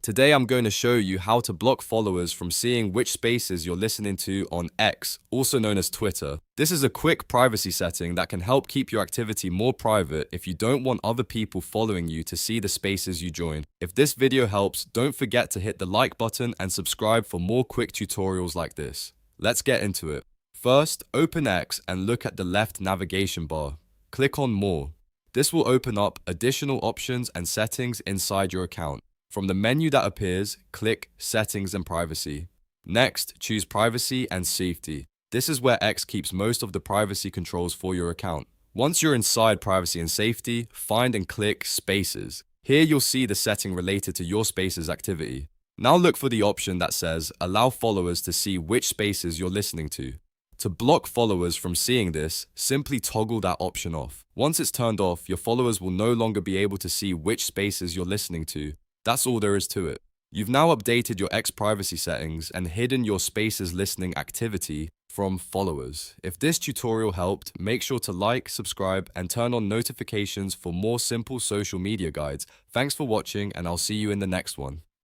Today I'm going to show you how to block followers from seeing which spaces you're listening to on X, also known as Twitter. This is a quick privacy setting that can help keep your activity more private if you don't want other people following you to see the spaces you join. If this video helps, don't forget to hit the like button and subscribe for more quick tutorials like this. Let's get into it. First, open X and look at the left navigation bar. Click on More. This will open up additional options and settings inside your account. From the menu that appears, click Settings and Privacy. Next, choose Privacy and Safety. This is where X keeps most of the privacy controls for your account. Once you're inside Privacy and Safety, find and click Spaces. Here you'll see the setting related to your Spaces activity. Now look for the option that says Allow followers to see which spaces you're listening to. To block followers from seeing this, simply toggle that option off. Once it's turned off, your followers will no longer be able to see which spaces you're listening to. That's all there is to it. You've now updated your X privacy settings and hidden your Spaces listening activity from followers. If this tutorial helped, make sure to like, subscribe, and turn on notifications for more simple social media guides. Thanks for watching, and I'll see you in the next one.